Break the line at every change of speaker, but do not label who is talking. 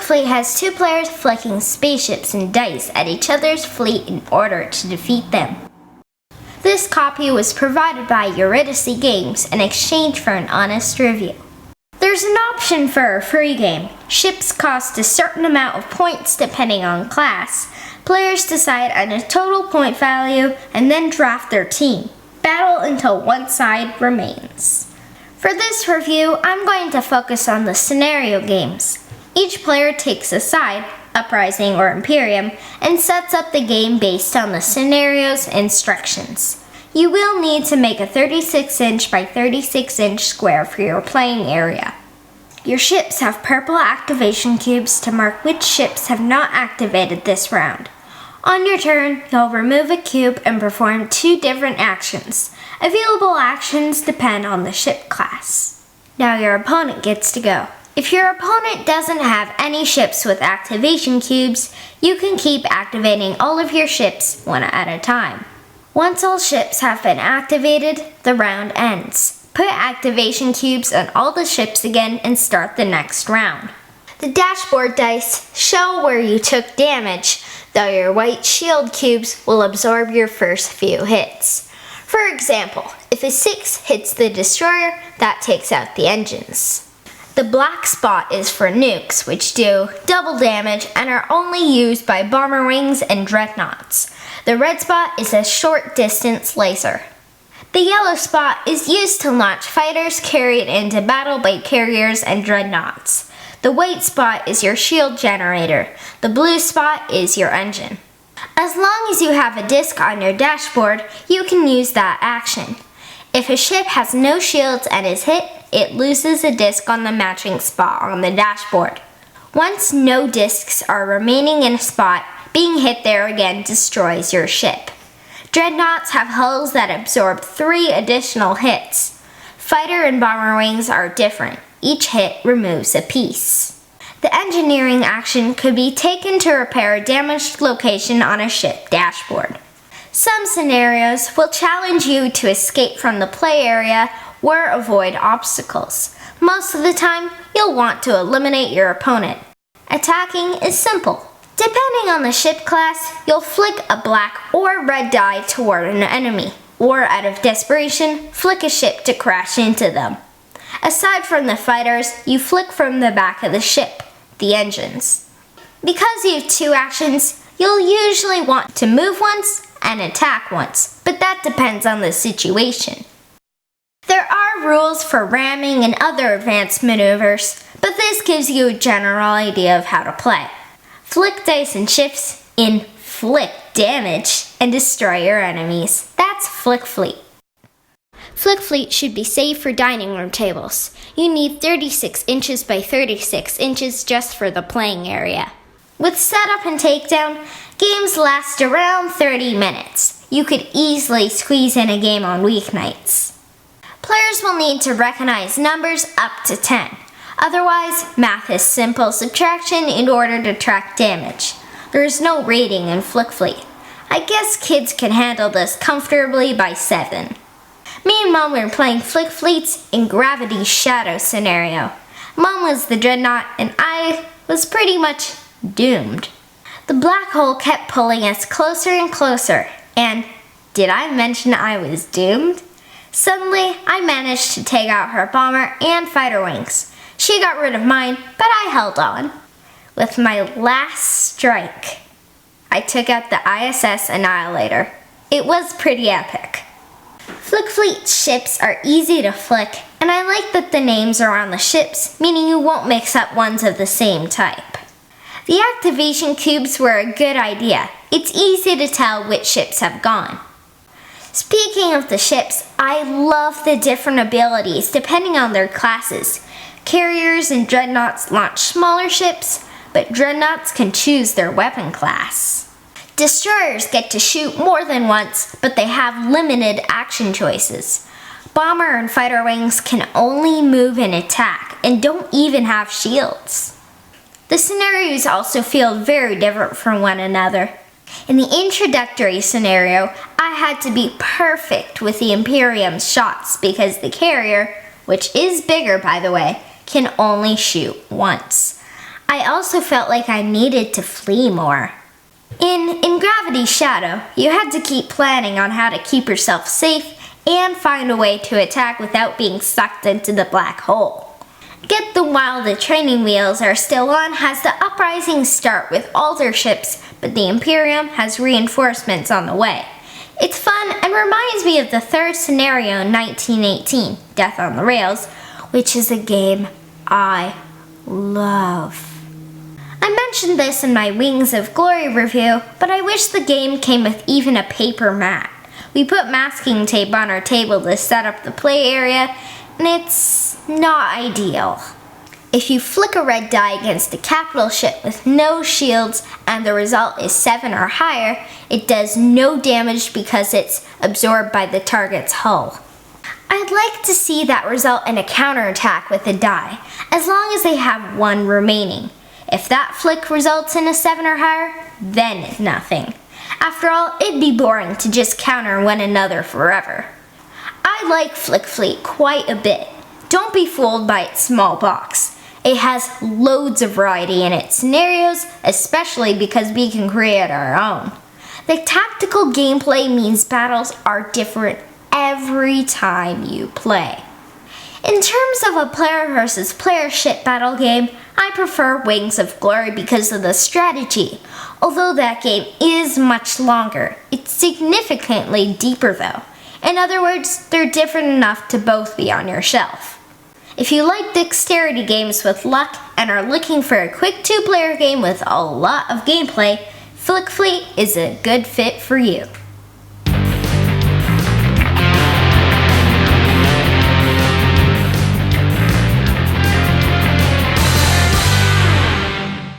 Fleet has two players flicking spaceships and dice at each other's fleet in order to defeat them. This copy was provided by Eurydice Games in exchange for an honest review. There's an option for a free game. Ships cost a certain amount of points depending on class. Players decide on a total point value and then draft their team. Battle until one side remains. For this review, I'm going to focus on the scenario games. Each player takes a side, Uprising or Imperium, and sets up the game based on the scenario's instructions. You will need to make a 36-inch by 36-inch square for your playing area. Your ships have purple activation cubes to mark which ships have not activated this round. On your turn, you'll remove a cube and perform two different actions. Available actions depend on the ship class. Now your opponent gets to go. If your opponent doesn't have any ships with activation cubes, you can keep activating all of your ships one at a time. Once all ships have been activated, the round ends. Put activation cubes on all the ships again and start the next round. The dashboard dice show where you took damage, though your white shield cubes will absorb your first few hits. For example, if a 6 hits the destroyer, that takes out the engines. The black spot is for nukes, which do double damage and are only used by bomber wings and dreadnoughts. The red spot is a short distance laser. The yellow spot is used to launch fighters carried into battle by carriers and dreadnoughts. The white spot is your shield generator. The blue spot is your engine. As long as you have a disc on your dashboard, you can use that action. If a ship has no shields and is hit, it loses a disc on the matching spot on the dashboard. Once no discs are remaining in a spot, being hit there again destroys your ship. Dreadnoughts have hulls that absorb 3 additional hits. Fighter and bomber wings are different. Each hit removes a piece. The engineering action could be taken to repair a damaged location on a ship dashboard. Some scenarios will challenge you to escape from the play area or avoid obstacles. Most of the time, you'll want to eliminate your opponent. Attacking is simple. Depending on the ship class, you'll flick a black or red die toward an enemy, or out of desperation, flick a ship to crash into them. Aside from the fighters, you flick from the back of the ship, the engines. Because you have 2 actions, you'll usually want to move once and attack once, but that depends on the situation. There are rules for ramming and other advanced maneuvers, but this gives you a general idea of how to play. Flick dice and ships, inflict damage, and destroy your enemies. That's Flick Fleet. Flick Fleet should be safe for dining room tables. You need 36 inches by 36 inches just for the playing area. With setup and takedown, games last around 30 minutes. You could easily squeeze in a game on weeknights. Players will need to recognize numbers up to 10. Otherwise, math is simple subtraction in order to track damage. There is no rating in Flick Fleet. I guess kids can handle this comfortably by 7. Me and Mom were playing Flick Fleets in Gravity's Shadow scenario. Mom was the dreadnought and I was pretty much doomed. The black hole kept pulling us closer and closer, and did I mention I was doomed? Suddenly, I managed to take out her bomber and fighter wings. She got rid of mine, but I held on. With my last strike, I took out the ISS Annihilator. It was pretty epic. Flick Fleet ships are easy to flick, and I like that the names are on the ships, meaning you won't mix up ones of the same type. The activation cubes were a good idea. It's easy to tell which ships have gone. Speaking of the ships, I love the different abilities depending on their classes. Carriers and dreadnoughts launch smaller ships, but dreadnoughts can choose their weapon class. Destroyers get to shoot more than once, but they have limited action choices. Bomber and fighter wings can only move and attack, and don't even have shields. The scenarios also feel very different from one another. In the introductory scenario, I had to be perfect with the Imperium's shots because the carrier, which is bigger by the way, can only shoot once. I also felt like I needed to flee more. In Gravity's Shadow, you had to keep planning on how to keep yourself safe and find a way to attack without being sucked into the black hole. Get the While the Training Wheels Are Still On has the Uprising start with all their ships, but the Imperium has reinforcements on the way. It's fun and reminds me of the third scenario in 1918, Death on the Rails, which is a game I love. I mentioned this in my Wings of Glory review, but I wish the game came with even a paper mat. We put masking tape on our table to set up the play area, and it's not ideal. If you flick a red die against a capital ship with no shields and the result is 7 or higher, it does no damage because it's absorbed by the target's hull. I'd like to see that result in a counterattack with a die, as long as they have 1 remaining. If that flick results in a 7 or higher, then nothing. After all, it'd be boring to just counter one another forever. I like Flick Fleet quite a bit. Don't be fooled by its small box. It has loads of variety in its scenarios, especially because we can create our own. The tactical gameplay means battles are different every time you play. In terms of a player versus player ship battle game, I prefer Wings of Glory because of the strategy. Although that game is much longer, it's significantly deeper though. In other words, they're different enough to both be on your shelf. If you like dexterity games with luck and are looking for a quick 2-player game with a lot of gameplay, Flick Fleet is a good fit for you.